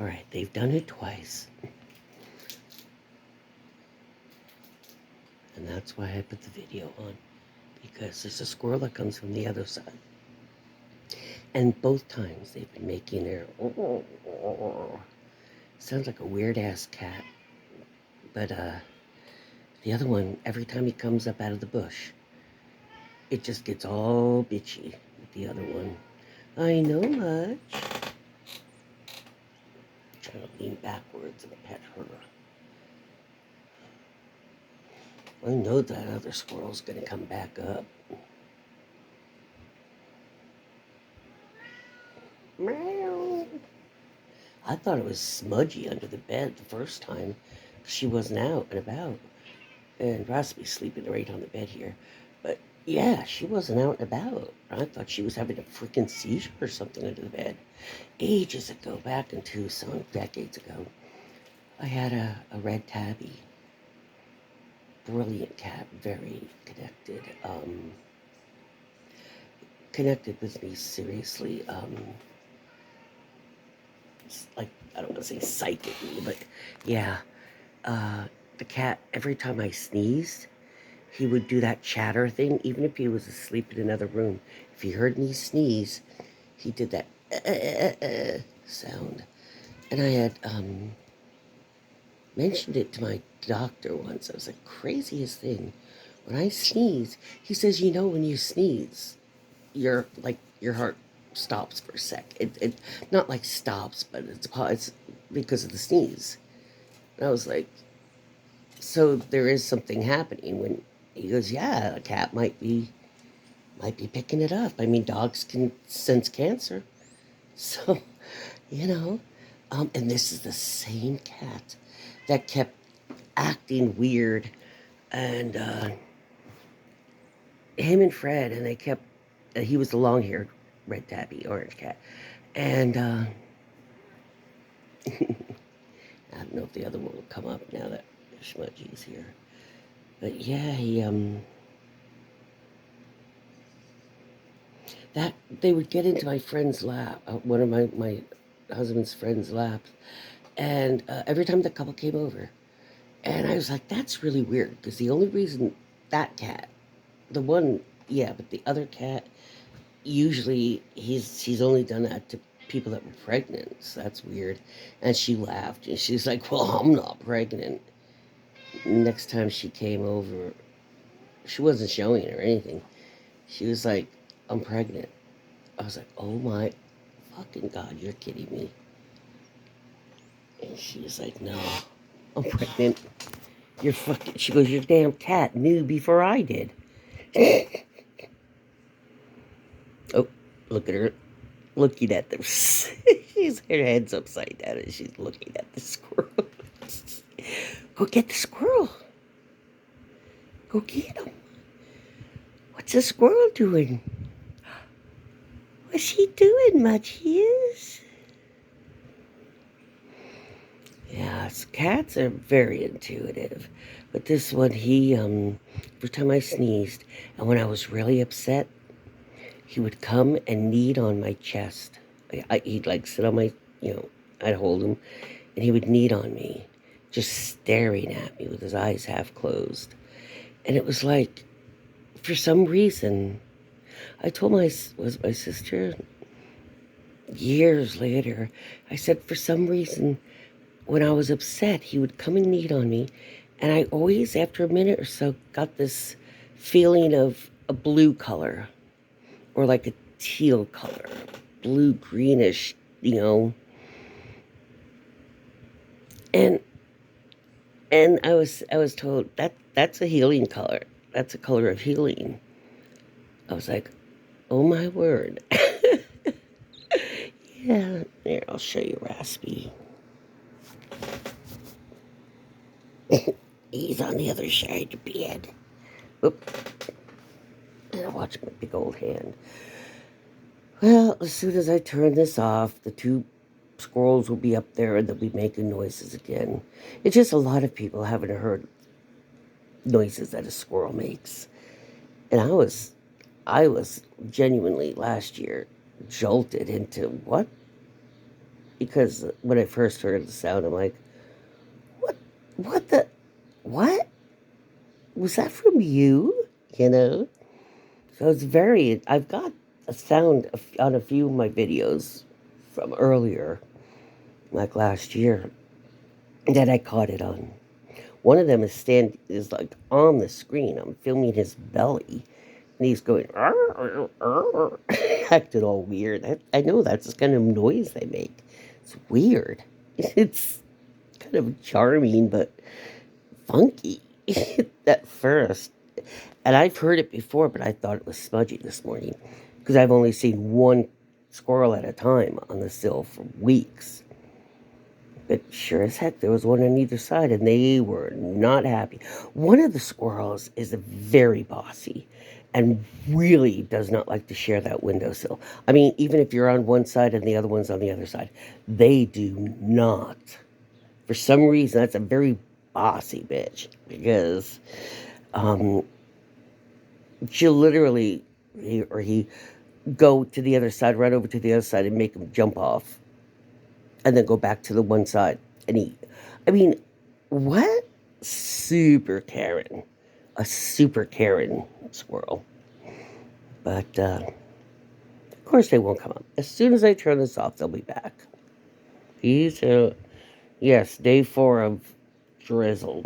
Alright, they've done it twice. And that's why I put the video on. Because there's a squirrel that comes from the other side. And both times they've been making their... Sounds like a weird-ass cat. But, the other one, every time he comes up out of the bush, it just gets all bitchy with the other one. I know much. Trying to lean backwards and pet her. I know that other squirrel's gonna come back up. Meow. I thought it was Smudgy under the bed the first time. She wasn't out and about. And Raspi's sleeping right on the bed here. But yeah, she wasn't out and about. I thought she was having a freaking seizure or something under the bed. Ages ago, back into some decades ago, I had a red tabby. Brilliant cat, very connected. Connected with me seriously. Like, I don't want to say psychically, but yeah. The cat, every time I sneezed, he would do that chatter thing, even if he was asleep in another room. If he heard me sneeze, he did that sound. And I had mentioned it to my doctor once. It was the craziest thing. When I sneeze, he says, you know, when you sneeze, your heart stops for a sec. It not like stops, but it's because of the sneeze. And I was like, so there is something happening. When he goes, yeah, a cat might be picking it up. I mean, dogs can sense cancer. So, you know, and this is the same cat that kept acting weird, and him and Fred, and they kept, he was the long-haired red tabby, orange cat, and I don't know if the other one will come up now that Smudgy's here, but yeah, he, that, they would get into my friend's lap, one of my husband's friend's laps, and every time the couple came over, and I was like, that's really weird, because the only reason that cat, the one, yeah, but the other cat, usually he's only done that to people that were pregnant, so that's weird. And she laughed, and she's like, well, I'm not pregnant. Next time she came over, she wasn't showing it or anything. She was like, I'm pregnant. I was like, oh my fucking God, you're kidding me. And she was like, no, I'm pregnant. You're fucking, she goes, your damn cat knew before I did. Oh, look at her, looking at them. She's, her head's upside down and she's looking at the squirrel. Go get the squirrel. Go get him. What's the squirrel doing? What's he doing, Matches? Yes, cats are very intuitive. But this one, he, every time I sneezed, and when I was really upset, he would come and knead on my chest. He'd like sit on my, you know, I'd hold him, and he would knead on me, just staring at me with his eyes half closed. And it was like, for some reason, I told my sister years later, I said, for some reason, when I was upset, he would come and knead on me, and I always, after a minute or so, got this feeling of a blue color, or like a teal color, blue greenish, you know. And I was told that's a healing color. That's a color of healing. I was like, oh my word. Yeah, here, I'll show you Raspy. He's on the other side of the bed. Oop. And I watch my big old hand. Well, as soon as I turn this off, the two squirrels will be up there and they'll be making noises again. It's just a lot of people haven't heard noises that a squirrel makes. And I was genuinely last year jolted into what because when I first heard the sound, I'm like, what? What the? What? Was that from you? You know? So it's very, I've got a sound on a few of my videos from earlier, like last year, that I caught it on. One of them is like on the screen. I'm filming his belly, and he's going, "Arr, arr, arr," acting all weird. I know that's the kind of noise they make. It's weird. It's kind of charming, but funky at first. And I've heard it before, but I thought it was Smudgy this morning because I've only seen one squirrel at a time on the sill for weeks. But sure as heck, there was one on either side, and they were not happy. One of the squirrels is very bossy and really does not like to share that windowsill. I mean, even if you're on one side and the other one's on the other side, they do not. For some reason, that's a very bossy bitch because um, she'll literally, he go to the other side, right over to the other side, and make him jump off, and then go back to the one side and eat. I mean, what? Super Karen. A super Karen squirrel. But, of course they won't come up. As soon as I turn this off, they'll be back. Yes, day 4 of drizzle.